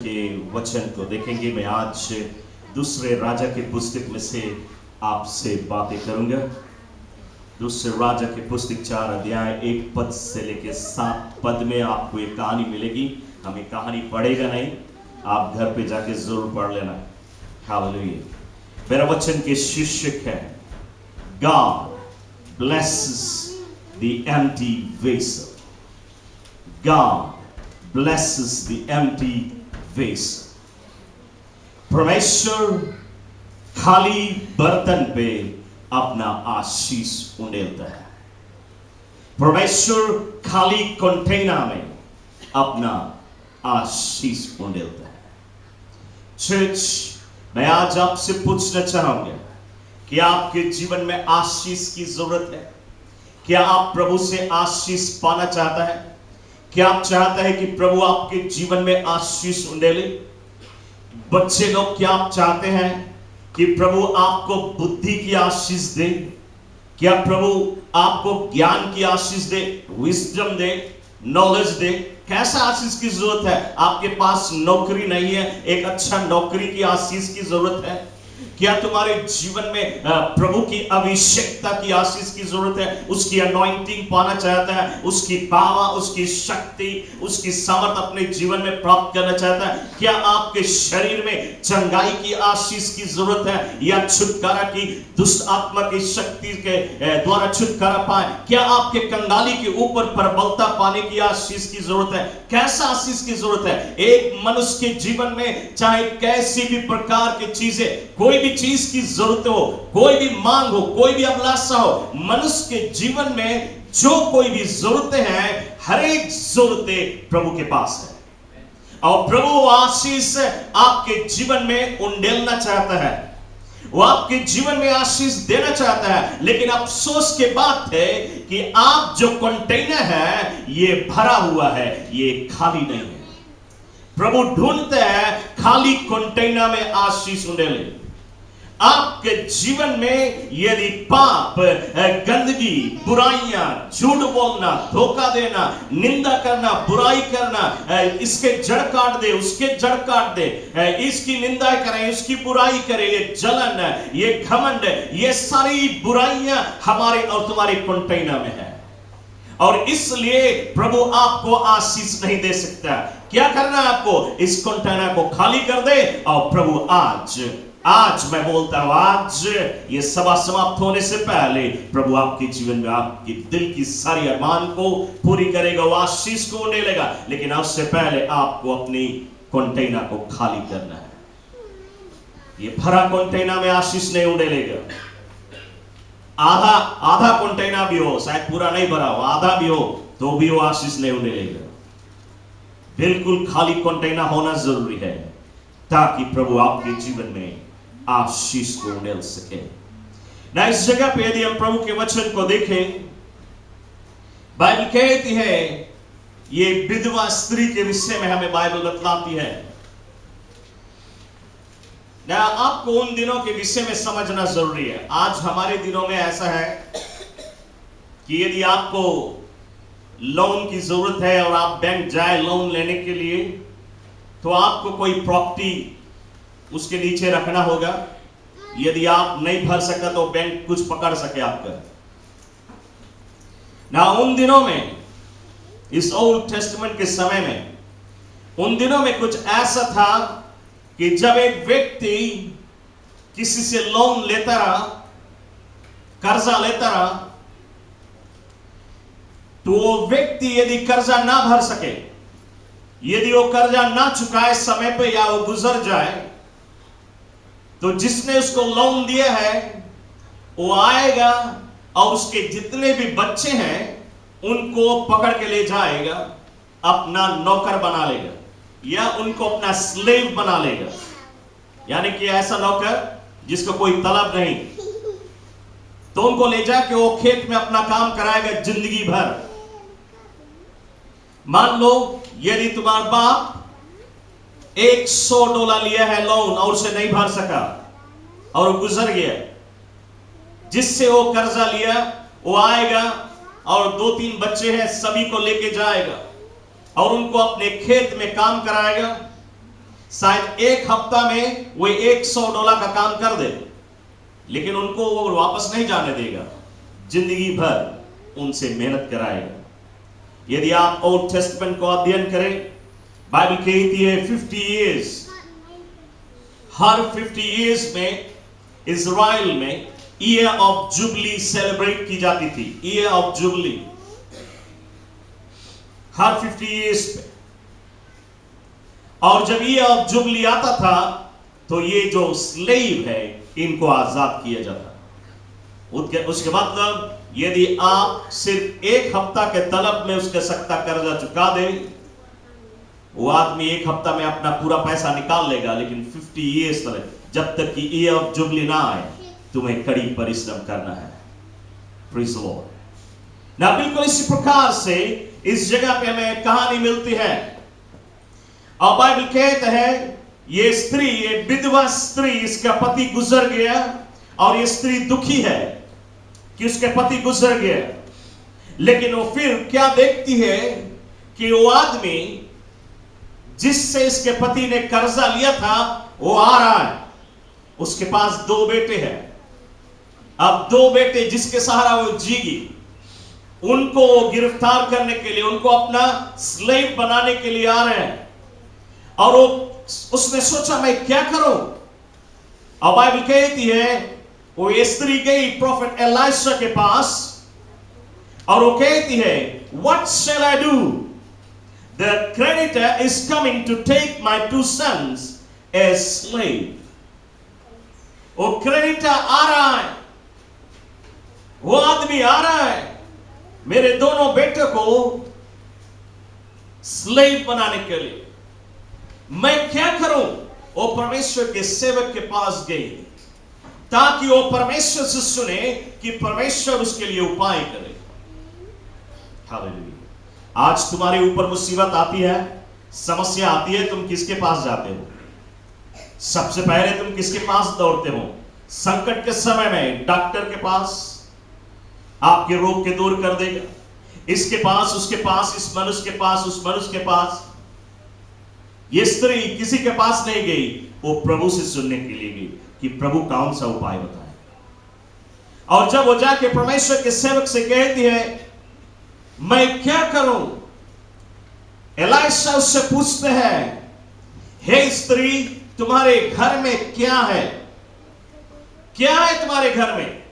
के वचन को देखेंगे। मैं आज दूसरे राजा के पुस्तक में से आपसे बातें करूंगा। दूसरे राजा के पुस्तक 4 अध्याय 1 पद से लेकर 7 पद में आपको एक कहानी मिलेगी। हमें कहानी पढ़ेगा नहीं, आप घर पे जाके जरूर पढ़ लेना। हालेलुया। मेरा वचन के शीर्षक है God blesses the empty vessel. God blesses the empty vessel. परमेश्वर खाली बर्तन पे अपना आशीष उंडेलता है। परमेश्वर खाली कंटेनर में अपना आशीष उंडेलता है। चर्च, मैं आज आपसे पूछना चाहूंगा कि आपके जीवन में आशीष की जरूरत है? क्या आप प्रभु से आशीष पाना चाहता है? क्या आप चाहते हैं कि प्रभु आपके जीवन में आशीष उंडेले? बच्चे लोग, क्या आप चाहते हैं कि प्रभु आपको बुद्धि की आशीष दे? क्या प्रभु आपको ज्ञान की आशीष दे, विजडम दे, नॉलेज दे? कैसा आशीष की जरूरत है? आपके पास नौकरी नहीं है, एक अच्छा नौकरी की आशीष की जरूरत है? क्या तुम्हारे जीवन में प्रभु की अभिषेकता की आशीष की जरूरत है? उसकी अनॉइंटिंग पाना चाहता है, उसकी पावर, उसकी शक्ति, उसकी सामर्थ अपने जीवन में प्राप्त करना चाहता है? क्या आपके शरीर में चंगाई की आशीष की जरूरत है, या छुटकारा की, दुष्ट आत्मा की शक्ति के द्वारा छुटकारा पाए? क्या आपके कंगाली के ऊपर प्रबलता पाने की आशीष की जरूरत है? कैसा आशीष की जरूरत है? एक मनुष्य के जीवन में चाहे कैसी भी प्रकार की चीजें, कोई भी चीज की जरूरत हो, कोई भी मांग हो, कोई भी अभिलाषा हो, मनुष्य के जीवन में जो कोई भी जरूरतें हैं, हर एक जरूरतें प्रभु के पास है। और प्रभु आशीष आपके जीवन में उंडेलना चाहता है, वो आपके जीवन में आशीष देना चाहता है। लेकिन अफसोस के बात है कि आप जो कंटेनर है, ये भरा हुआ है, ये खाली नहीं है। प्रभु ढूंढते हैं खाली कंटेनर में आशीष उंडेले। आपके जीवन में यदि पाप, गंदगी, बुराइयां, झूठ बोलना, धोखा देना, निंदा करना, बुराई करना, इसके जड़ काट दे, उसके जड़ काट दे, इसकी निंदा करें, उसकी बुराई करें, ये जलन, ये घमंड, ये सारी बुराइयां हमारे और तुम्हारे कंटेनर में है। और इसलिए प्रभु आपको आशीष नहीं दे सकता। क्या करना है आपको? इस कंटेनर को खाली कर दे। और प्रभु आज मैं बोलता हूं, आज ये सभा समाप्त होने से पहले प्रभु आपके जीवन में आपके दिल की सारी अरमान को पूरी करेगा, वो आशीष को उंडेलेगा। लेकिन उससे पहले आपको अपनी कंटेनर को खाली करना है। ये भरा कंटेनर में आशीष नहीं उंडेलेगा। आधा कंटेनर भी हो, शायद पूरा नहीं भरा हो, आधा भी हो, तो भी वो आशीष नहीं उंडेलेगा। बिल्कुल खाली कंटेनर होना जरूरी है, ताकि प्रभु आपके जीवन में आशीष को उंडेल सके। ना इस जगह पे यदि हम प्रभु के वचन को देखें, बाइबल कहती है, ये विधवा स्त्री के विषय में हमें बाइबल बतलाती है। ना आपको उन दिनों के विषय में समझना जरूरी है। आज हमारे दिनों में ऐसा है कि यदि आपको लोन की जरूरत है और आप बैंक जाए लोन लेने के लिए, तो आपको कोई प्रॉपर्टी उसके नीचे रखना होगा। यदि आप नहीं भर सका तो बैंक कुछ पकड़ सके आपका। ना उन दिनों में, इस ओल्ड टेस्टामेंट के समय में, उन दिनों में कुछ ऐसा था कि जब एक व्यक्ति किसी से लोन लेता रहा, कर्जा लेता रहा, तो वो व्यक्ति यदि कर्जा ना भर सके, यदि वो कर्जा ना चुकाए समय पे, या वो गुजर जाए, तो जिसने उसको लोन दिया है वो आएगा और उसके जितने भी बच्चे हैं उनको पकड़ के ले जाएगा, अपना नौकर बना लेगा, या उनको अपना स्लेव बना लेगा। यानी कि ऐसा नौकर जिसको कोई तलब नहीं, तो उनको ले जाके वो खेत में अपना काम कराएगा जिंदगी भर। मान लो यदि तुम्हारा बाप $100 लिया है लोन और उसे नहीं भर सका और वो गुजर गया, जिससे वो कर्जा लिया वो आएगा और 2-3 बच्चे हैं, सभी को लेके जाएगा और उनको अपने खेत में काम कराएगा शायद एक हफ्ता में वो $100 का काम कर दे, लेकिन उनको वो वापस नहीं जाने देगा, जिंदगी भर उनसे मेहनत कराएगा। यदि आप ओल्ड टेस्टमेंट को अध्ययन करें, बाइबल कहती है 50 इयर्स, हर 50 इयर्स में इजराइल में ईयर ऑफ जुबली सेलिब्रेट की जाती थी। Year of jubilee her 50 years पे। और जब ईयर ऑफ जुबली आता था तो ये जो स्लेव है इनको आजाद किया जाता। उसके मतलब यदि आप सिर्फ एक हफ्ता के तलब में उसके सकता कर्जा चुका दे, वो आदमी एक हफ्ता में अपना पूरा पैसा निकाल लेगा, लेकिन 50 इयर्स तक, जब तक कि ईयर ऑफ जुबली ना आए, तुम्हें कड़ी परिश्रम करना है। Praise the Lord. ना बिल्कुल इसी प्रकार से इस जगह पे हमें कहानी मिलती है, और बाइबल कहता है ये स्त्री, ये विधवा स्त्री, इसका पति गुजर गया, और ये स्त्री दुखी है कि उसके पति गुजर गया। लेकिन वो फिर क्या देखती है कि वो आदमी जिससे इसके पति ने कर्जा लिया था वो आ रहा है। उसके पास 2 बेटे हैं। अब 2 बेटे जिसके सहारा वो जीगी, उनको गिरफ्तार करने के लिए, उनको अपना स्लेव बनाने के लिए आ रहे हैं। और उसने सोचा मैं क्या करूं। अब बाइबल कहती है वो स्त्री गई प्रोफेट एलिशा के पास, और वो कहती है what shall I do, the creditor is coming to take my 2 sons as slave. वो क्रेडिटर आ रहा है, वो आदमी आ रहा है मेरे दोनों बेटों को स्लेव बनाने के लिए। मैं क्या करूं। वो परमेश्वर के सेवक के पास गई ताकि वो परमेश्वर से सुने कि परमेश्वर उसके लिए उपाय करे। हालेलुया। आज तुम्हारे ऊपर मुसीबत आती है, समस्या आती है, तुम किसके पास जाते हो? सबसे पहले तुम किसके पास दौड़ते हो? संकट के समय में डॉक्टर के पास, आपके रोग के दूर कर देगा। इसके पास, उसके पास, इस मनुष्य के पास, उस मनुष्य के पास। ये स्त्री किसी के पास नहीं गई, वो प्रभु से सुनने के लिए गई कि प्रभु कौन सा उपाय बताए। और जब वो जाके परमेश्वर के सेवक से कहती है मैं क्या करूं, एलिशा उससे पूछते हैं हे स्त्री, तुम्हारे घर में क्या है? क्या है तुम्हारे घर में?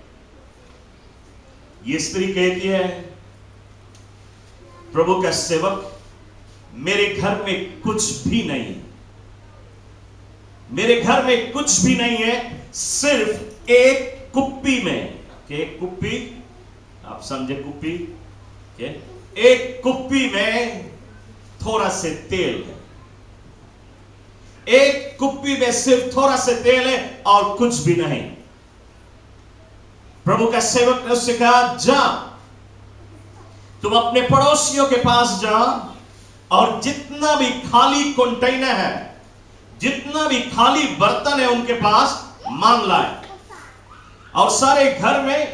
ये स्त्री कहती है प्रभु का सेवक, मेरे घर में कुछ भी नहीं, मेरे घर में कुछ भी नहीं है, सिर्फ एक कुप्पी में, एक कुप्पी, आप समझे कुप्पी, एक कुप्पी में थोड़ा से तेल है। एक कुप्पी में सिर्फ थोड़ा से तेल है और कुछ भी नहीं। प्रभु का सेवक ने उससे कहा जा, तुम अपने पड़ोसियों के पास जा और जितना भी खाली कंटेनर है, जितना भी खाली बर्तन है उनके पास मांग लाए, और सारे घर में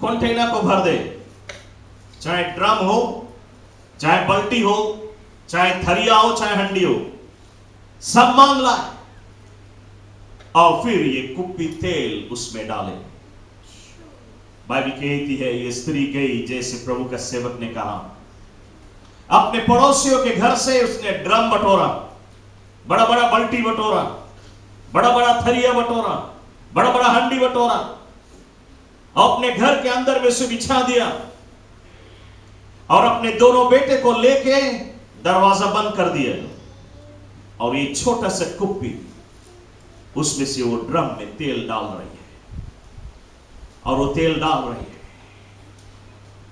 कंटेनर को भर दे। चाहे ड्रम हो, चाहे बाल्टी हो, चाहे थरिया हो, चाहे हंडी हो, सब मांग लाए, और फिर ये कुप्पी तेल उसमें डाले। बाइबल कहती है ये स्त्री गई जैसे प्रभु का सेवक ने कहा। अपने पड़ोसियों के घर से उसने ड्रम बटोरा, बड़ा बड़ा बाल्टी बटोरा, बड़ा बड़ा थरिया बटोरा, बड़ा बड़ा हंडी बटोरा, अपने घर के अंदर में से बिछा दिया, और अपने दोनों बेटे को लेके दरवाजा बंद कर दिया, और ये छोटा सा कुप्पी, उसमें से वो ड्रम में तेल डाल रही है, और वो तेल डाल रही है,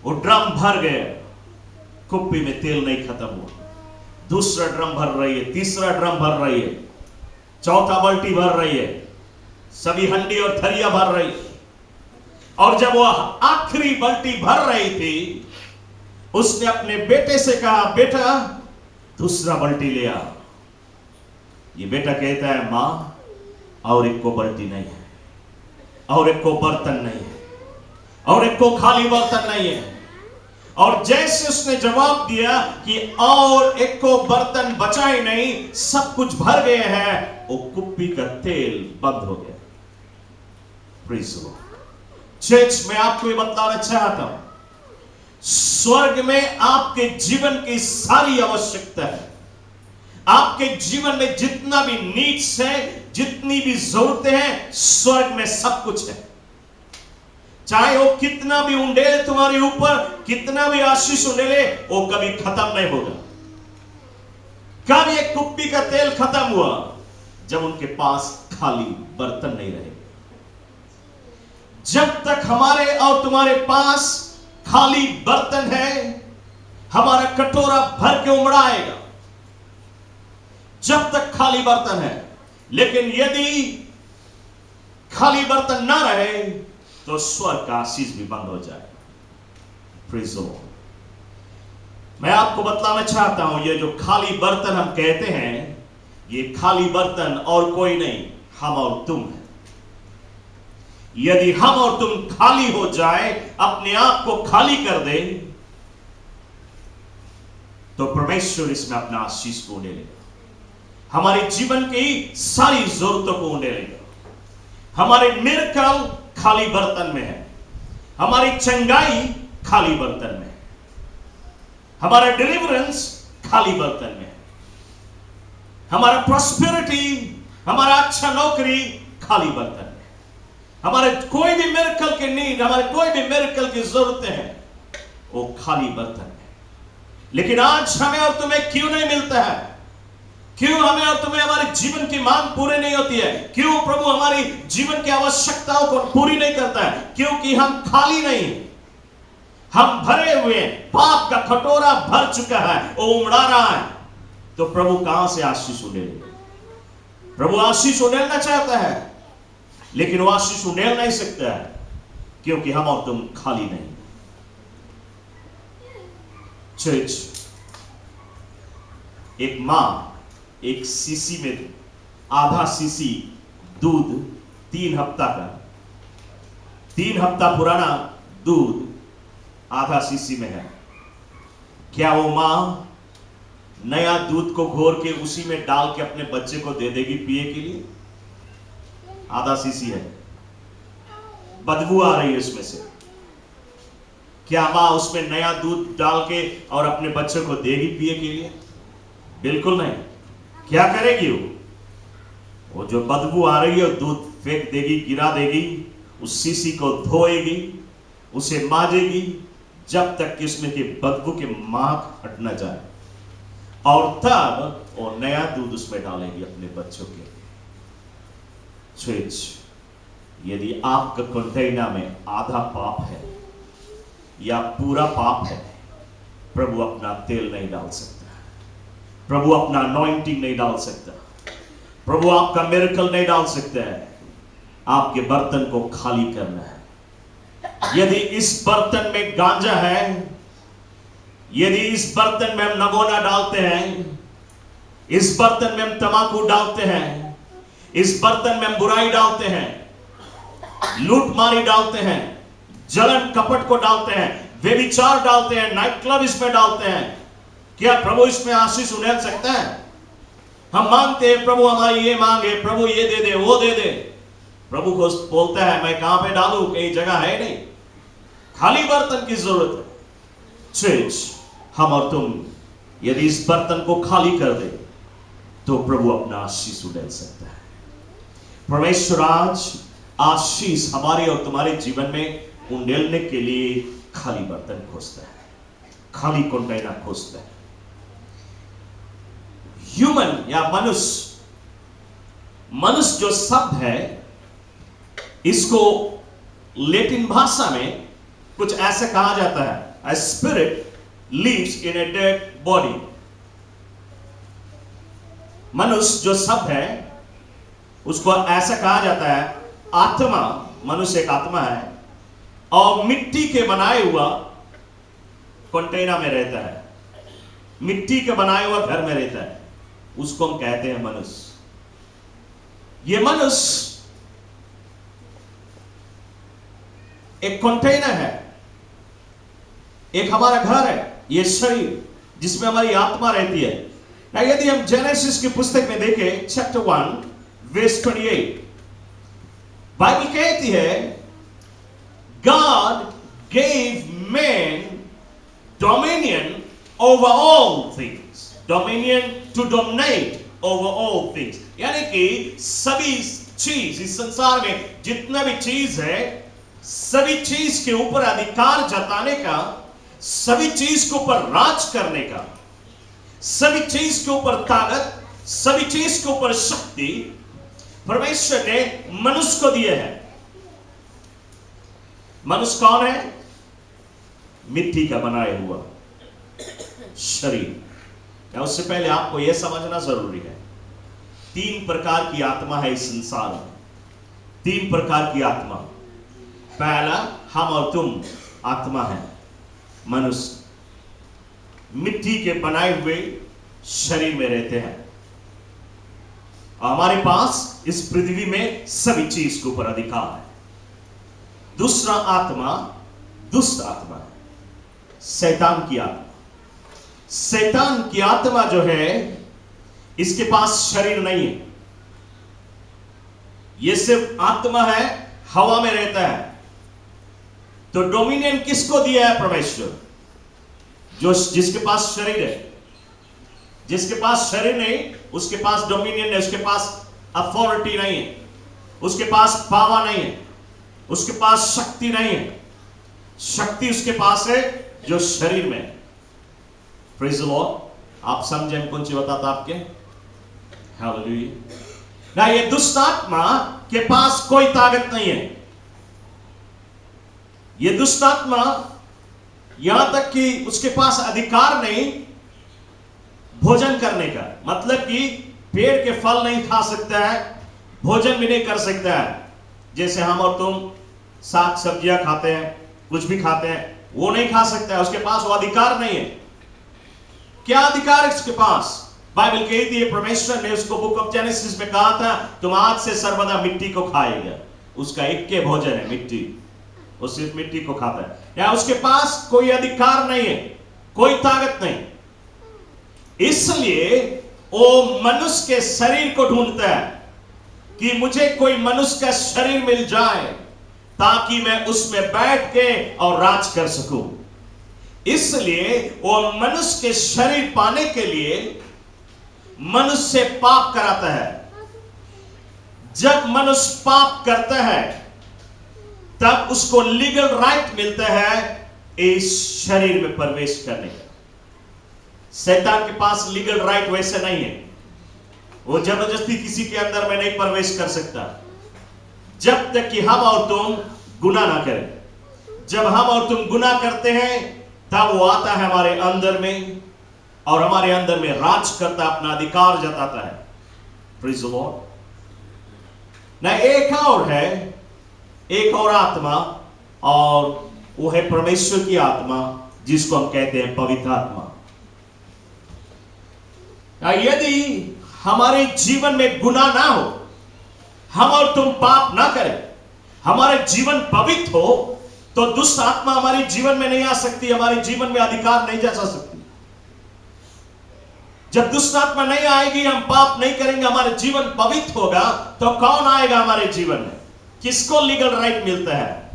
वो ड्रम भर गया, कुप्पी में तेल नहीं खत्म हुआ। दूसरा ड्रम भर रही है, तीसरा ड्रम भर रही है, चौथा बाल्टी भर रही है, सभी हंडी और थरिया भर रही है। और जब वो आखिरी बाल्टी भर रही थी, उसने अपने बेटे से कहा बेटा दूसरा बाल्टी ले आ। ये बेटा कहता है मां और एक को बाल्टी नहीं है, और एक को बर्तन नहीं है, और एक को खाली बर्तन नहीं है, और जैसे उसने जवाब दिया कि और एक को बर्तन बचा ही नहीं, सब कुछ भर गए हैं, वो कुप्पी का तेल बंद हो गया। Praise the Lord. चर्च में आपको ये बताना चाहता हूं, स्वर्ग में आपके जीवन की सारी आवश्यकता है। आपके जीवन में जितना भी नीड्स है, जितनी भी जरूरतें हैं, स्वर्ग में सब कुछ है। चाहे वो कितना भी उंडेल तुम्हारे ऊपर, कितना भी आशीष उंडेले, वो कभी खत्म नहीं होगा। कब ये कुप्पी का तेल खत्म हुआ? जब उनके पास खाली बर्तन नहीं रहे। जब तक हमारे और तुम्हारे पास खाली बर्तन है, हमारा कटोरा भर के उमड़ाएगा। जब तक खाली बर्तन है। लेकिन यदि खाली बर्तन ना रहे तो स्वर्ग का आशीष भी बंद हो जाए। Praise the Lord. मैं आपको बतलाना चाहता हूं, ये जो खाली बर्तन हम कहते हैं, ये खाली बर्तन और कोई नहीं, हम और तुम हैं। यदि हम और तुम खाली हो जाए, अपने आप को खाली कर दे, तो परमेश्वर इसमें अपना आशीष को उंडे लेगा। हमारे जीवन की सारी जरूरतों को उंडे लेगा। हमारे मिरेकल खाली बर्तन में है। हमारी चंगाई खाली बर्तन में है। हमारा डिलीवरेंस खाली बर्तन में है। हमारा प्रॉस्पेरिटी, हमारा अच्छा नौकरी खाली बर्तन में। हमारे कोई भी मिरेकल की नीड, हमारे कोई भी मिरेकल की जरूरतें हैं, वो खाली बर्तन में। लेकिन आज हमें और तुम्हें क्यों नहीं मिलता है? क्यों हमें और तुम्हें हमारे जीवन की मांग पूरी नहीं होती है? क्यों प्रभु हमारी जीवन की आवश्यकताओं को पूरी नहीं करता है? क्योंकि हम खाली नहीं, हम भरे हुए। पाप का कटोरा भर चुका है, वो उमड़ा रहा है। तो प्रभु कहां से आशीष उंडेलेगा? प्रभु आशीष उंडेलना चाहता है, लेकिन वो आशीष उंडेल नहीं सकता है, क्योंकि हम और तुम खाली नहीं। चर्च, एक मां एक सीसी में आधा सीसी दूध, 3 हफ्ता का, 3 हफ्ता पुराना दूध आधा सीसी में है। क्या वो मां नया दूध को घोर के उसी में डाल के अपने बच्चे को दे देगी पिए के लिए? आधा सीसी है, बदबू आ रही है उसमें से। क्या मां उसमें नया दूध डाल के और अपने बच्चे को देगी पिए के लिए? बिल्कुल नहीं। क्या करेगी वो जो बदबू आ रही है, दूध फेंक देगी, गिरा देगी, उस सीसी को धोएगी, उसे माजेगी, जब तक कि उसमें की बदबू के माख हट न जाए, और तब वो नया दूध उसमें डालेगी अपने बच्चों के लिए। यदि आपका कंटेनर में आधा पाप है या पूरा पाप है, प्रभु अपना तेल नहीं डाल सकता, प्रभु अपना अनॉइंटिंग नहीं डाल सकता, प्रभु आपका मिरेकल नहीं डाल सकता है। आपके बर्तन को खाली करना है। यदि इस बर्तन में गांजा है, यदि इस बर्तन में हम नगोना डालते हैं, इस बर्तन में हम तंबाकू डालते हैं, इस बर्तन में हम बुराई डालते हैं, लूटमारी डालते हैं, जलन कपट को डालते हैं, व्यभिचार डालते हैं, नाइट क्लब इसमें डालते हैं, क्या प्रभु इसमें आशीष उंडेल सकता है? हम मांगते हैं प्रभु हमारी ये मांग है, प्रभु ये दे दे, वो दे दे। प्रभु को बोलता है मैं कहां पे डालूं? कहीं जगह है नहीं, खाली बर्तन की जरूरत है। चर्च, हम और तुम यदि इस बर्तन को खाली कर दे, तो प्रभु अपना आशीष उंडेल सकता है। परमेश्वर आज आशीष हमारे और तुम्हारे जीवन में उंडेलने के लिए खाली बर्तन खोजता है, खाली कंटेनर खोजता है। ह्यूमन या मनुष्य जो शब्द है, इसको लैटिन भाषा में कुछ ऐसे कहा जाता है, a spirit lives in a dead body। मनुष्य जो शब्द है, उसको ऐसा कहा जाता है, आत्मा, मनुष्य एक आत्मा है और मिट्टी के बनाए हुआ कंटेनर में रहता है, मिट्टी के बनाए हुआ घर में रहता है, उसको हम कहते हैं मनुष्य। ये मनुष्य एक कंटेनर है एक हमारा घर है, ये शरीर जिसमें हमारी आत्मा रहती है। यदि हम जेनेसिस की पुस्तक में देखें चैप्टर 1 वर्स 28, बाइबल कहती है God gave man dominion over all things, dominion to dominate over all things, यानी कि सभी चीज इस संसार में जितना भी चीज है, सभी चीज के ऊपर अधिकार जताने का, सभी चीज के ऊपर राज करने का, सभी चीज के ऊपर ताकत, सभी चीज के ऊपर शक्ति परमेश्वर ने मनुष्य को दिए है। मनुष्य कौन है? मिट्टी का बनाया हुआ शरीर। या उससे पहले आपको यह समझना जरूरी है, 3 प्रकार की आत्मा है इस संसार में। 3 प्रकार की आत्मा। पहला, हम और तुम आत्मा है, मनुष्य मिट्टी के बनाए हुए शरीर में रहते हैं। हमारे पास इस पृथ्वी में सभी चीज के ऊपर अधिकार है। दूसरा आत्मा दुष्ट आत्मा है, शैतान की आत्मा। शैतान की आत्मा जो है, इसके पास शरीर नहीं है, यह सिर्फ आत्मा है, हवा में रहता है। तो डोमिनियन किसको दिया है? परमेश्वर। जिसके पास शरीर है, जिसके पास शरीर नहीं, उसके पास डोमिनियन है, उसके पास अथॉरिटी नहीं है, उसके पास पावर नहीं है, उसके पास शक्ति नहीं है। शक्ति उसके पास है जो शरीर में। Praise the Lord. आप समझे हम कौन सी बताता आपके? हालेलुया। ना, ये दुष्ट आत्मा के पास कोई ताकत नहीं है। ये दुष्ट आत्मा यहां तक कि उसके पास अधिकार नहीं भोजन करने का, मतलब कि पेड़ के फल नहीं खा सकता है, भोजन भी नहीं कर सकता है। जैसे हम और तुम साग सब्जियां खाते हैं, कुछ भी खाते हैं, वो नहीं खा सकता है, उसके पास वो अधिकार नहीं है। क्या अधिकार है उसके पास? बाइबल कहती है परमेश्वर ने उसको बुक ऑफ जेनेसिस में कहा था, तुम आज से सर्वदा मिट्टी को खाएगा। उसका एक के भोजन है मिट्टी, वो सिर्फ मिट्टी को खाता है। या उसके पास कोई अधिकार नहीं है, कोई ताकत नहीं। इसलिए वो मनुष्य के शरीर को ढूंढता है कि मुझे कोई मनुष्य का शरीर मिल जाए ताकि मैं उसमें बैठ के और राज कर सकूं। इसलिए वो मनुष्य के शरीर पाने के लिए मनुष्य से पाप कराता है। जब मनुष्य पाप करता है तब उसको लीगल राइट मिलता है इस शरीर में प्रवेश करने का। शैतान के पास लीगल राइट वैसे नहीं है, वो जबरदस्ती किसी के अंदर में नहीं प्रवेश कर सकता जब तक कि हम और तुम गुनाह ना करें। जब हम और तुम गुनाह करते हैं तब वो आता है हमारे अंदर में और हमारे अंदर में राज करता, अपना अधिकार जताता है। Praise the Lord. ना, एक और है, एक और आत्मा, और वो है परमेश्वर की आत्मा, जिसको हम कहते हैं पवित्र आत्मा। यदि हमारे जीवन में गुनाह ना हो, हम और तुम पाप ना करें, हमारे जीवन पवित्र हो, तो दुष्ट आत्मा हमारे जीवन में नहीं आ सकती, हमारे जीवन में अधिकार नहीं जता सकती। जब दुष्ट आत्मा नहीं आएगी, हम पाप नहीं करेंगे, हमारे जीवन पवित्र होगा, तो कौन आएगा हमारे जीवन में? किसको लीगल राइट मिलता है?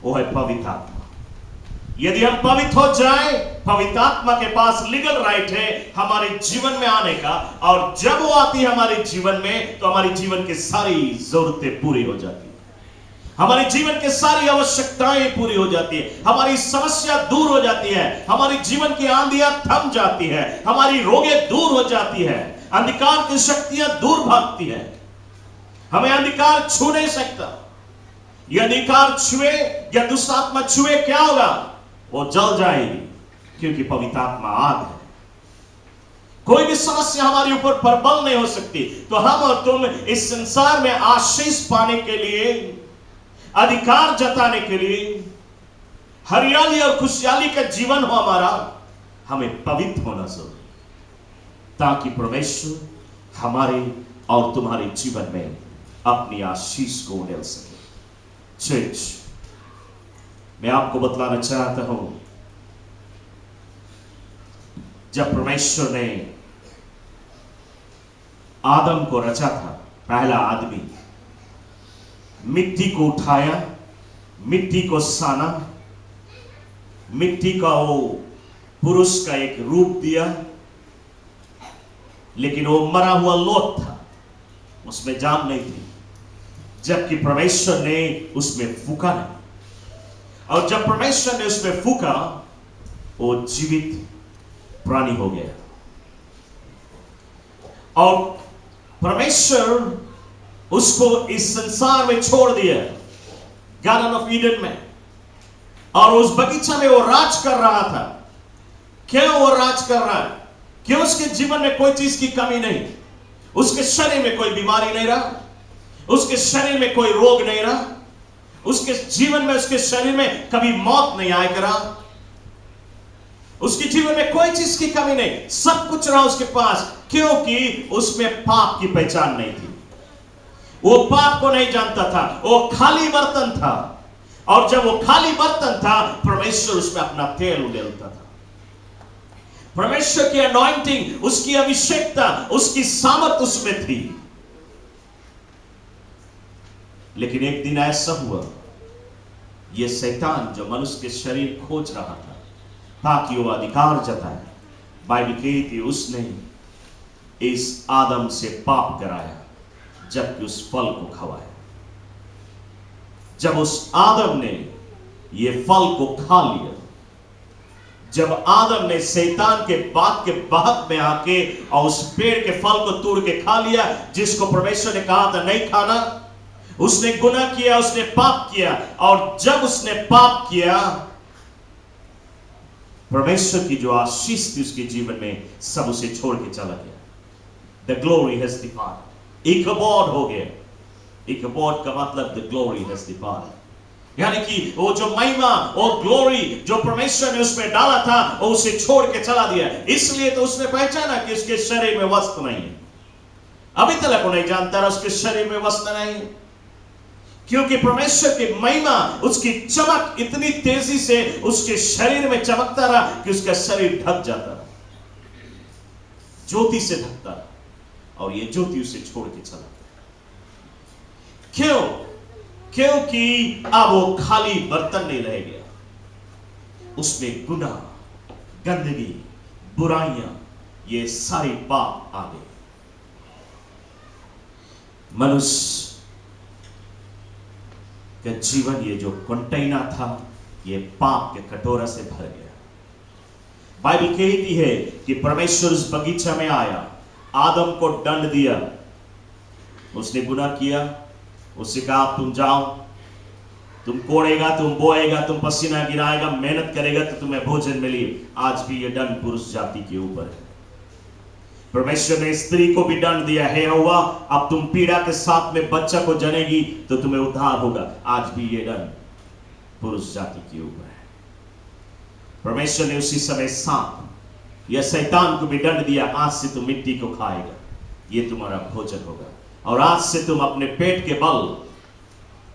वो है पवित्र आत्मा। यदि हम पवित्र हो जाए, पवित्र आत्मा के पास लीगल राइट है हमारे जीवन में आने का, और जब वो आती है हमारे जीवन में तो हमारे जीवन की सारी जरूरतें पूरी हो जाती है, हमारे जीवन की सारी आवश्यकताएं पूरी हो जाती है, हमारी समस्या दूर हो जाती है, हमारी जीवन की आंधियां थम जाती है, हमारी रोगें दूर हो जाती है, अंधकार की शक्तियां दूर भागती है, हमें अंधकार छू नहीं सकता। यह अंधकार छुए या दुष्ट आत्मा छुए, क्या होगा? वो जल जाएगी, क्योंकि पवित्र आत्मा आग है। कोई भी समस्या हमारे ऊपर प्रबल नहीं हो सकती। तो हम और तुम इस संसार में आशीष पाने के लिए, अधिकार जताने के लिए, हरियाली और खुशहाली का जीवन हो हमारा, हमें पवित्र होना जरूरी, ताकि परमेश्वर हमारे और तुम्हारे जीवन में अपनी आशीष को उड़ेल सके। चर्च, मैं आपको बतलाना चाहता हूं, जब परमेश्वर ने आदम को रचा था, पहला आदमी, मिट्टी को उठाया, मिट्टी को साना, मिट्टी का वो पुरुष का एक रूप दिया, लेकिन वो मरा हुआ लोथ था, उसमें जान नहीं थी, जबकि परमेश्वर ने उसमें फूका नहीं। और जब परमेश्वर ने उसमें फूका, वो जीवित प्राणी हो गया। और परमेश्वर उसको इस संसार में छोड़ दिया, गार्डन ऑफ ईडन में, और उस बगीचा में वो राज कर रहा था। क्यों वो राज कर रहा है? क्यों? उसके जीवन में कोई चीज की कमी नहीं, उसके शरीर में कोई बीमारी नहीं रहा, उसके शरीर में कोई रोग नहीं रहा, उसके जीवन में, उसके शरीर में कभी मौत नहीं आया करा, उसके जीवन में कोई चीज की कमी नहीं, सब कुछ रहा उसके पास, क्योंकि उसमें पाप की पहचान नहीं थी। वो पाप को नहीं जानता था, वो खाली बर्तन था। और जब वो खाली बर्तन था, परमेश्वर उसमें अपना तेल उड़ेलता था। परमेश्वर की अनॉइंटिंग, उसकी अभिषेकता, उसकी सामर्थ उसमें थी। लेकिन एक दिन ऐसा हुआ, ये शैतान जो मनुष्य के शरीर खोज रहा था ताकि वो अधिकार जताए, बाइबल कहती थी उसने इस आदम से पाप कराया, जबकि उस फल को खवाया। जब उस आदम ने ये फल को खा लिया, जब आदम ने शैतान के बात के बहक में आके और उस पेड़ के फल को तोड़ के खा लिया, जिसको परमेश्वर ने कहा था नहीं खाना, उसने गुनाह किया, उसने पाप किया। और जब उसने पाप किया, परमेश्वर की जो आशीष थी उसके जीवन में, सब उसे छोड़ के चला गया। द ग्लोरी हैज डिपार्टेड, इकबोड हो गया। इकबोड का मतलब द ग्लोरी हैज डिपार्टेड, यानी कि वो जो महिमा, वो ग्लोरी जो परमेश्वर ने उसमें डाला था, वो उसे छोड़ के चला दिया। इसलिए तो उसने पहचाना कि उसके शरीर में वस्त्र नहीं है। अभी तक वो नहीं जानता रहा उसके शरीर में वस्त्र नहीं है, क्योंकि परमेश्वर की महिमा, उसकी चमक इतनी तेजी से उसके शरीर में चमकता रहा कि उसका शरीर ढक जाता रहा, ज्योति से ढकता रहा, और ये ज्योति उसे छोड़ के चला। क्यों? क्योंकि अब वो खाली बर्तन नहीं रह गया, उसमें गुनाह, गंदगी, बुराइयां, ये सारी पाप आ गए। मनुष्य का जीवन, ये जो कंटेनर था, ये पाप के कटोरा से भर गया। बाइबल कहती है कि परमेश्वर उस बगीचा में आया, आदम को दंड दिया, उसने गुनाह किया, उससे कहा तुम जाओ, तुम कोड़ेगा, तुम बोएगा, तुम पसीना गिराएगा, मेहनत करेगा तो तुम्हें भोजन मिले। आज भी यह दंड पुरुष जाति के ऊपर है। परमेश्वर ने स्त्री को भी दंड दिया है, हव्वा अब तुम पीड़ा के साथ में बच्चा को जनेगी तो तुम्हें उद्धार होगा। आज भी यह दंड पुरुष जाति के ऊपर है। परमेश्वर ने उसी समय सांप या शैतान को भी दंड दिया, आज से तुम मिट्टी को खाएगा, ये तुम्हारा भोजन होगा, और आज से तुम अपने पेट के बल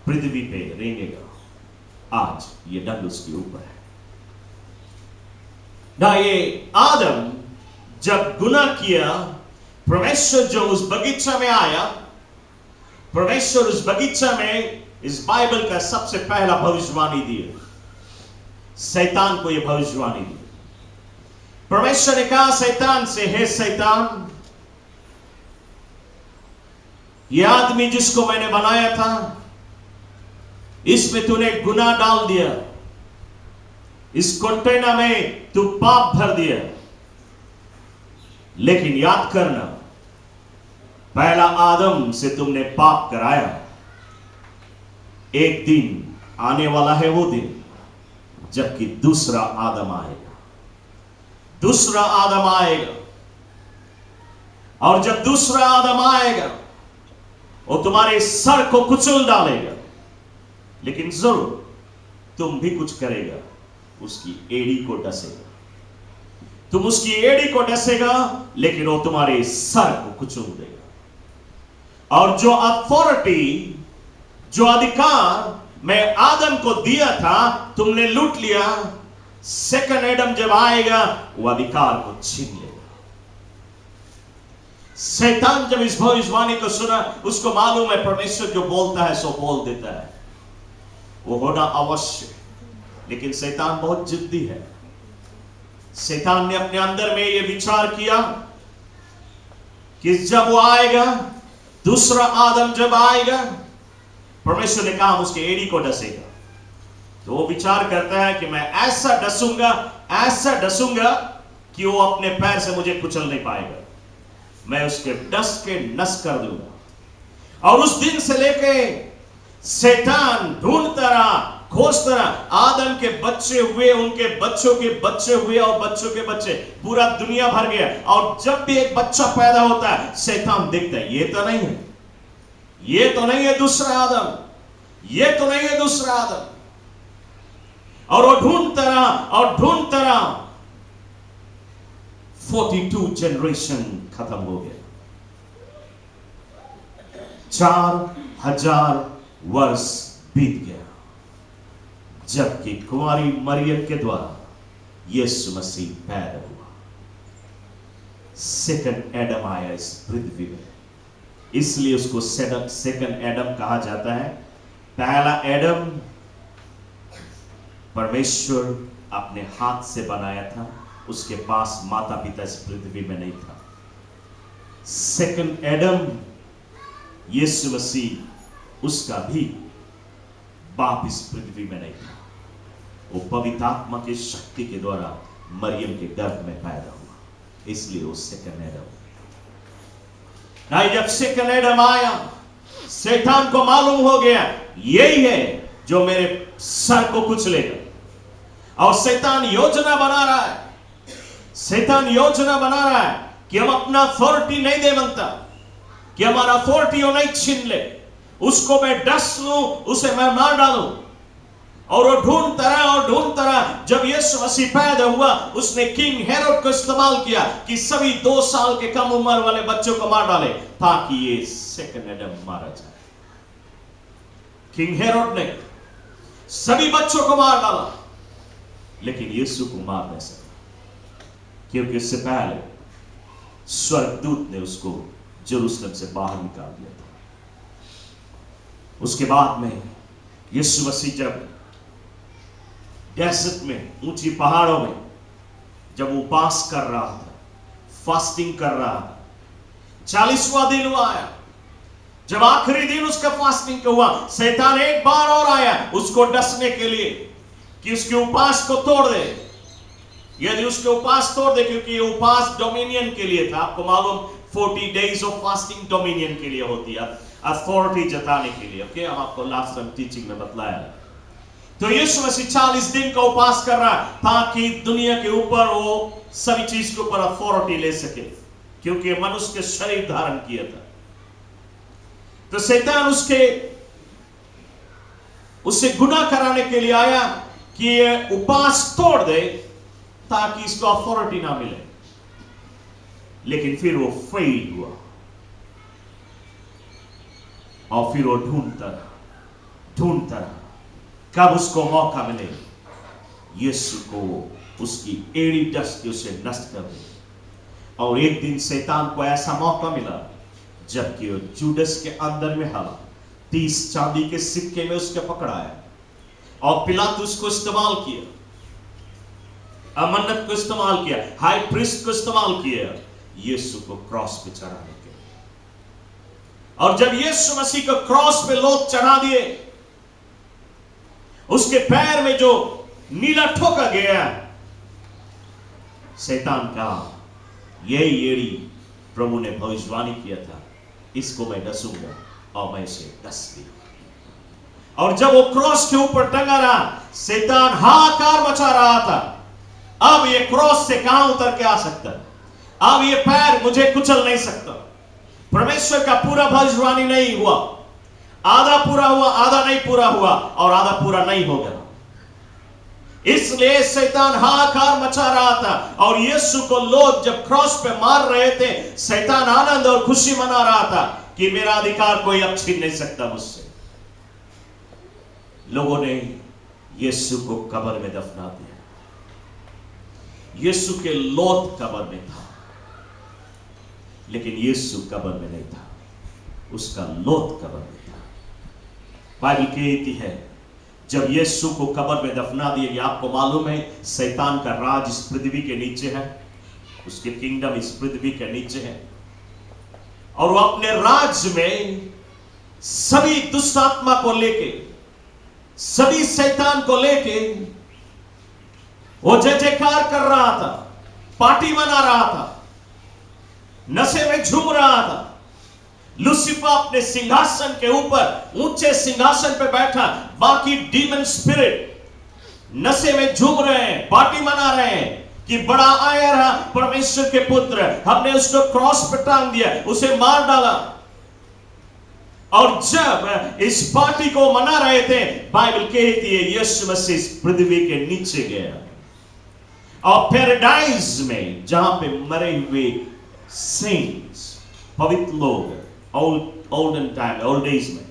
पृथ्वी पे रेंगेगा। आज ये दंड उसके ऊपर है ना। ये आदम जब गुनाह किया, परमेश्वर जो उस बगीचा में आया, परमेश्वर उस बगीचा में इस बाइबल का सबसे पहला भविष्यवाणी दिया, शैतान को यह भविष्यवाणी दी। परमेश्वर ने कहा शैतान से, हे शैतान, यह आदमी जिसको मैंने बनाया था, इसमें तूने गुनाह डाल दिया, इस कंटेनर में तू पाप भर दिया। लेकिन याद करना, पहला आदम से तुमने पाप कराया, एक दिन आने वाला है वो दिन जबकि दूसरा आदम आएगा। दूसरा आदम आएगा, और जब दूसरा आदम आएगा वो तुम्हारे सर को कुचल डालेगा, लेकिन जरूर तुम भी कुछ करेगा, उसकी एड़ी को डसेगा। तुम उसकी एड़ी को डसेगा, लेकिन वो तुम्हारे सर को कुचल देगा। और जो अथॉरिटी, जो अधिकार मैं आदम को दिया था, तुमने लूट लिया, सेकंड एडम जब आएगा वो अधिकार को छीन लेगा। शैतान जब इस भविष्यवाणी को सुना, उसको मालूम है परमेश्वर जो बोलता है सो बोल देता है, वो होना अवश्य। लेकिन शैतान बहुत जिद्दी है। शैतान ने अपने अंदर में ये विचार किया कि जब वो आएगा, दूसरा आदम जब आएगा, परमेश्वर ने कहा उसके एड़ी को डसेगा। तो वो विचार करता है कि मैं ऐसा डसूंगा कि वो अपने पैर से मुझे कुचल नहीं पाएगा, मैं उसके डस के नस कर दूंगा। और उस दिन से लेके शैतान ढूंढता रहा, खोजता रहा, आदम के बच्चे हुए, उनके बच्चों के बच्चे हुए और बच्चों के बच्चे, पूरा दुनिया भर गया। और जब भी एक बच्चा पैदा होता है, शैतान देखता है ये तो नहीं है, ये तो नहीं है दूसरा आदम, ये तो नहीं है दूसरा आदम। और वो ढूंढता रहा 42 जनरेशन खत्म हो गया। 4000 वर्ष बीत गया, जबकि कुंवारी मरियम के द्वारा यीशु मसीह पैदा हुआ। सेकंड एडम आया इस पृथ्वी में, इसलिए उसको सेकंड एडम कहा जाता है। पहला एडम परमेश्वर अपने हाथ से बनाया था, उसके पास माता पिता इस पृथ्वी में नहीं था। सेकंड एडम यीशु मसीह, उसका भी बाप इस पृथ्वी में नहीं था। वो पवित्र आत्मा की शक्ति के द्वारा मरियम के गर्भ में पैदा हुआ, इसलिए वो सेकंड एडम। जब सेकंड एडम आया, शैतान को मालूम हो गया यही है जो मेरे सर को कुचलेगा। और शैतान योजना बना रहा है, कि हम अपना अथॉरिटी नहीं दे बनता, कि हमारा अथॉरिटी वो नहीं छीन ले, उसको मैं डस लूं, उसे मैं मार डालूं। और वो ढूंढता रहा। जब यीशु मसीह पैदा हुआ, उसने किंग हेरोड को इस्तेमाल किया कि सभी 2 साल के कम उम्र वाले बच्चों को मार डाले, ताकि ये सेकंड एडम मारा जाए। किंग हेरोड ने सभी बच्चों को मार डाला, लेकिन यीशु को मार नहीं सका, क्योंकि इससे पहले स्वर्गदूत ने उसको जेरूशलेम से बाहर निकाल दिया था। उसके बाद में यीशु मसीह जब डेजर्ट में, ऊंची पहाड़ों में जब उपवास कर रहा था, फास्टिंग कर रहा था, 40वां दिन हुआ आया। जब आखिरी दिन उसका फास्टिंग का हुआ, शैतान एक बार और आया उसको डसने के लिए कि उसके उपवास को तोड़ दे। यदि उसके उपवास तोड़ दे, क्योंकि ये उपवास डोमिनियन के लिए था, आपको मालूम 40 डेज ऑफ फास्टिंग डोमिनियन के लिए होती है, अथॉरिटी जताने के लिए। ओके, हम आपको लास्ट टाइम टीचिंग में बतलाया। तो यीशु मसीह 40 दिन का उपवास कर रहा है, ताकि दुनिया के ऊपर वो सभी चीज के ऊपर अथॉरिटी ले सके, क्योंकि मनुष्य के शरीर धारण किया था। तो शैतान उससे गुनाह कराने के लिए आया कि ये उपवास तोड़ दे, ताकि इसको अथॉरिटी ना मिले। लेकिन फिर वो फेल हुआ, और फिर वो ढूंढता रहा कब उसको मौका मिले यीशु को उसकी एड़ी डस के उसे नष्ट कर दे। और एक दिन शैतान को ऐसा मौका मिला, जबकि वो जूडस के अंदर में हवा 30 चांदी के सिक्के में उसके पकड़ाया, और पिलातुस को इस्तेमाल किया, अमन्नत को इस्तेमाल किया, हाई प्रीस्ट को इस्तेमाल किया यीशु को क्रॉस पे चढ़ाने के लिए। और जब यीशु मसीह को क्रॉस पे लोग चढ़ा दिए, उसके पैर में जो नीला ठोका गया, शैतान कहा यही एड़ी प्रभु ने भविष्यवाणी किया था, इसको मैं डसूंगा, और मैं इसे डस दिया। और जब वो क्रॉस के ऊपर टंगा रहा, शैतान हाहाकार मचा रहा था, अब ये क्रॉस से कहां उतर के आ सकता, अब ये पैर मुझे कुचल नहीं सकता। परमेश्वर का पूरा भविष्यवाणी नहीं हुआ, आधा पूरा हुआ, आधा नहीं पूरा हुआ, और आधा पूरा नहीं होगा। इसलिए शैतान हाहाकार मचा रहा था, और यीशु को लोग जब क्रॉस पे मार रहे थे, शैतान आनंद और खुशी मना रहा था कि मेरा अधिकार कोई अब छीन नहीं सकता मुझसे। लोगों ने यीशु को कब्र में दफना दिया, यीशु के लोथ कब्र में था, लेकिन यीशु कब्र में नहीं था, उसका लोथ कब्र में था। बाइबल कहती है जब यीशु को कब्र में दफना दिया गया, आपको मालूम है शैतान का राज इस पृथ्वी के नीचे है, उसके किंगडम इस पृथ्वी के नीचे है, और वो अपने राज्य में सभी दुष्ट आत्मा को लेके, सभी शैतान को लेके वो जय जयकार कर रहा था, पार्टी मना रहा था, नशे में झूम रहा था। लूसीफर अपने सिंहासन के ऊपर, ऊंचे सिंहासन पे बैठा, बाकी डीमन स्पिरिट नशे में झूम रहे हैं, पार्टी मना रहे हैं कि बड़ा आया रहा परमेश्वर के पुत्र, हमने उसको क्रॉस पे टांग दिया, उसे मार डाला। और जब इस पार्टी को मना रहे थे, बाइबल कहती है यीशु मसीह इस पृथ्वी के नीचे गया और पैराडाइज में, जहां पे मरे हुए सेंट्स, पवित्र लोग, ओल्डन टाइम, ओल्ड डेज में,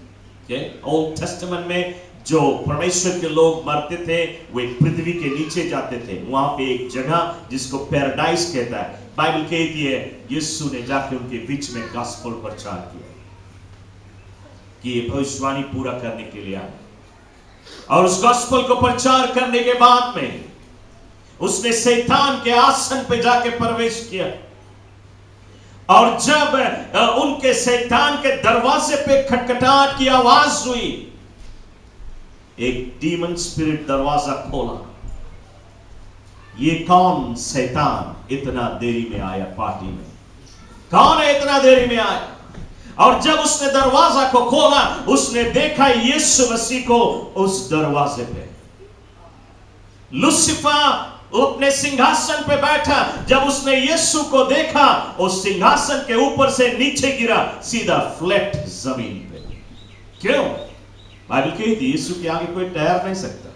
ओल्ड टेस्टामेंट में जो परमेश्वर के लोग मरते थे वे पृथ्वी के नीचे जाते थे। वहां पे एक जगह जिसको पैराडाइज कहता है, बाइबल कहती है यीशु ने जाके उनके बीच में गॉस्पेल प्रचार किया कि ये भविष्यवाणी पूरा करने के लिए आया। और उस गॉस्पेल को प्रचार करने के बाद में उसने शैतान के आसन पे जाके प्रवेश किया, और जब उनके शैतान के दरवाजे पे खटखटाहट की आवाज हुई, एक डीमन स्पिरिट दरवाजा खोला। ये कौन शैतान इतना देरी में आया पार्टी में? कौन है इतना देरी में आया? और जब उसने दरवाजा को खोला, उसने देखा यीशु मसीह को उस दरवाजे पे। लूसीफर अपने सिंहासन पे बैठा, जब उसने यीशु को देखा, उस सिंहासन के ऊपर से नीचे गिरा, सीधा फ्लैट जमीन पे। क्यों? बाइबल कहती है यीशु के आगे कोई ठहर नहीं सकता।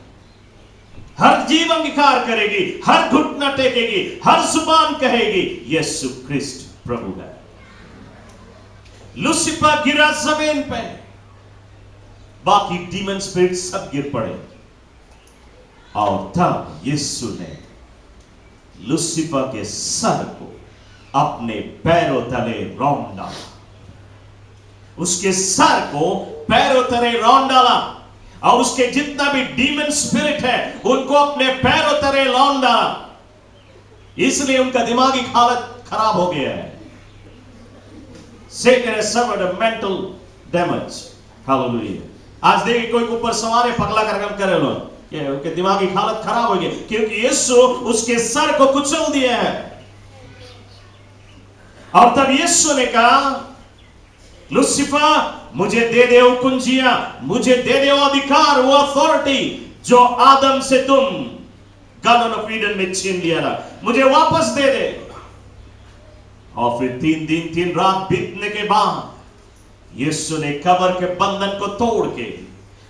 हर जीव अंगीकार करेगी, हर घुटना टेकेगी, हर जुबान कहेगी यीशु ख्रिस्ट प्रभु है। लूसीफर गिरा जमीन पे, बाकी डीमन स्पिरिट सब गिर पड़े, और तब यीशु ने लूसीफर के सर को अपने पैरों तले रौंद डाला। उसके सर को पैरों तले रौंद डाला, और उसके जितना भी डीमन स्पिरिट है उनको अपने पैरों तले रौंद डाला। इसलिए उनका दिमागी हालत खराब हो गया है। Satan has suffered a mental damage. Hallelujah. आज देखिए कोई के ऊपर सवार है, पगला कर काम करे लोग, उनके दिमागी हालत खराब हो गई, क्योंकि यीशु उसके सर को कुचल दिया है। और तब यीशु ने कहा लूसीफर, मुझे दे दे वो कुंजियां, मुझे दे दे वो अधिकार, वो अथॉरिटी जो आदम से तुम गार्डन ऑफ ईडन में छीन लिया था, मुझे वापस दे दे। और फिर 3 दिन 3 रात बीतने के बाद यीशु ने कब्र के बंधन को तोड़ के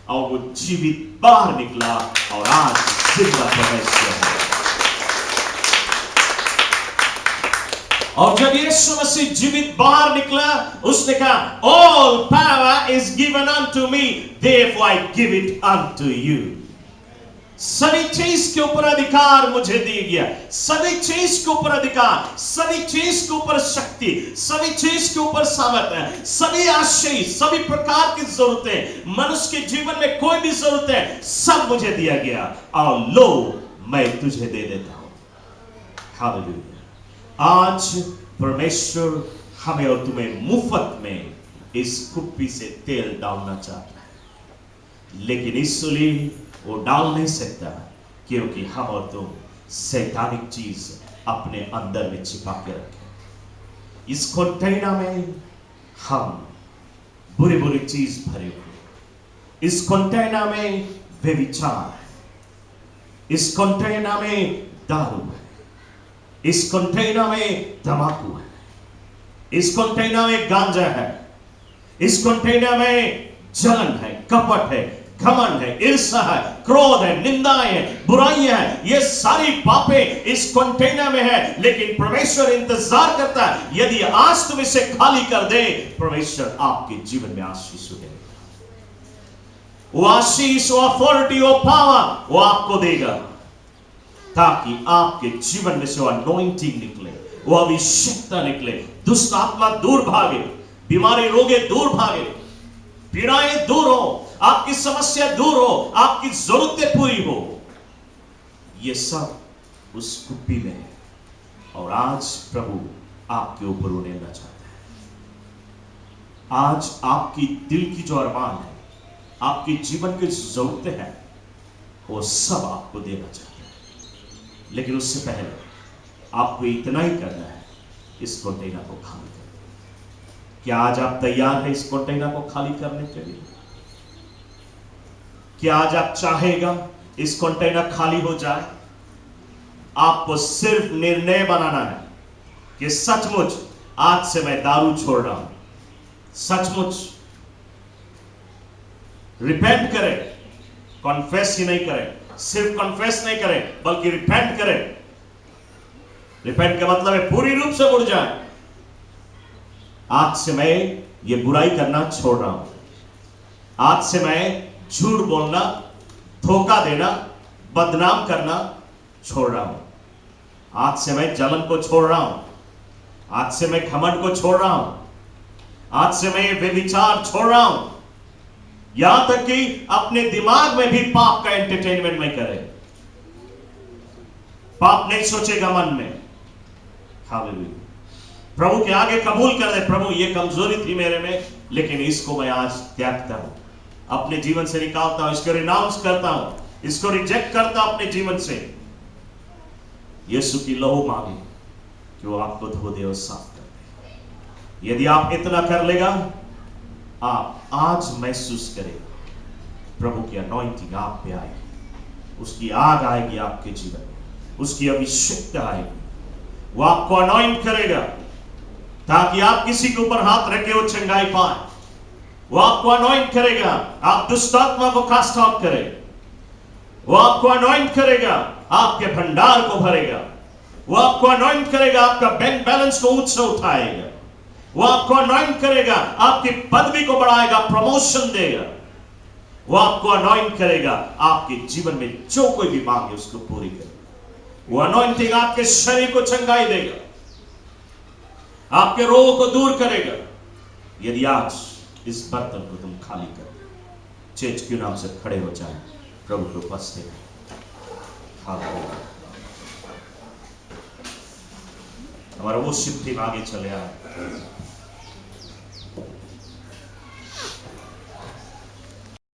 और वो जीवित बाहर निकला, और आज जिंदा प्रवेश किया। और जब यीशु मसीह जीवित बाहर निकला, उसने कहा all power is given unto me, therefore I give it unto you. सभी चीज के ऊपर अधिकार मुझे दिया गया, सभी चीज के ऊपर अधिकार, सभी चीज के ऊपर शक्ति, सभी चीज के ऊपर सामर्थ्य, सभी आशीष, सभी प्रकार की जरूरतें, मनुष्य के जीवन में कोई भी जरूरत है, सब मुझे दिया गया, और लो मैं तुझे दे देता हूं। हालेलुया। आज परमेश्वर हमें और तुम्हें मुफ्त में इस कुप्पी से तेल डालना चाहता है, लेकिन इसलिए वो डाल नहीं सकता क्योंकि हम और तुम शैतानिक चीज अपने अंदर में छिपा के रखे। इस कंटेनर में हम बुरी बुरी चीज भरे हुए, इस कंटेनर में व्यभिचार है, इस कंटेनर में दारू है, इस कंटेनर में तंबाकू है, इस कंटेनर में गांजा है, इस कंटेनर में जलन है, कपट है, घमंड है, ईर्ष्या है, क्रोध है, निंदाएं है, बुराइयां है, ये सारी पापें इस कंटेनर में है। लेकिन परमेश्वर इंतजार करता है, यदि आज तुम इसे खाली कर दे, परमेश्वर आपके जीवन में आशीष देगा। वो आशीष, वो अथॉरिटी, वो पावर वो आपको देगा। ताकि आपके जीवन में से वो अनॉइंटिंग निकले, वो अभिषेकता निकले, दुष्ट आत्मा दूर भागे, बीमारी रोगे दूर भागे, पीड़ाएं दूर हो, आपकी समस्या दूर हो, आपकी जरूरतें पूरी हो। ये सब उस कुप्पी में है और आज प्रभु आपके ऊपर उड़ना चाहता है। आज आपकी दिल की जो अरमान है, आपकी जीवन की जरूरतें हैं, वो सब आपको देना चाहता है। लेकिन उससे पहले आपको इतना ही करना है, इस कंटेनर को खाली करना। क्या आज आप तैयार हैं इस कंटेनर को खाली करने के लिए? क्या आज आप चाहेगा इस कंटेनर खाली हो जाए? आपको सिर्फ निर्णय बनाना है कि सचमुच आज से मैं दारू छोड़ रहा हूं। सचमुच रिपेंट करें, कॉन्फेस ही नहीं करें, सिर्फ कॉन्फेस नहीं करें बल्कि रिपेंट करें। रिपेंट का मतलब है पूरी रूप से मुड़ जाए। आज से मैं ये बुराई करना छोड़ रहा हूं। आज से मैं झूठ बोलना, धोखा देना, बदनाम करना छोड़ रहा हूं। आज से मैं जलन को छोड़ रहा हूं। आज से मैं घमंड को छोड़ रहा हूं। आज से मैं व्यभिचार छोड़ रहा हूं। यहां तक कि अपने दिमाग में भी पाप का एंटरटेनमेंट नहीं करे। पाप नहीं सोचेगा मन में। हालेलुया। प्रभु के आगे कबूल कर दे, प्रभु ये कमजोरी थी मेरे में, लेकिन इसको मैं आज त्यागता हूं, अपने जीवन से निकालता हूं, इसको रिनाउंस करता हूं, इसको रिजेक्ट करता हूं अपने जीवन से। यीशु की लहू मांगे कि वो आपको धो दे और साफ कर दे। यदि आप इतना कर लेगा, आप आज महसूस करेगा प्रभु की अनॉइंटिंग आप पे आएगी, उसकी आग आएगी आपके जीवन में, उसकी अभिषेकता आएगी। वो आपको अनॉइंट करेगा ताकि आप किसी के ऊपर हाथ रखे वो चंगाई पाए। वो आपको अनॉइंट करेगा, आप दुष्ट आत्मा को कास्ट आउट करें। वो आपको अनॉइंट करेगा, आपके भंडार को भरेगा। वो आपको अनॉइंट करेगा, आपका बैंक बैलेंस को ऊंच से उठाएगा। वो आपको अनॉइंट करेगा, आपकी पदवी को बढ़ाएगा, प्रमोशन देगा। वो आपको अनॉइंट करेगा, आपके जीवन में जो कोई भी मांगे उसको पूरी करेगा। वो अनॉइंटिंग आपके शरीर को चंगाई देगा, आपके रोगों को दूर करेगा। यदि आज इस बर्तन को तुम खाली कर चेच क्यों नाम से खड़े हो जाए प्रभु के उपस्थित में। हमारा वो शिफ्ट टीम आगे चले आए।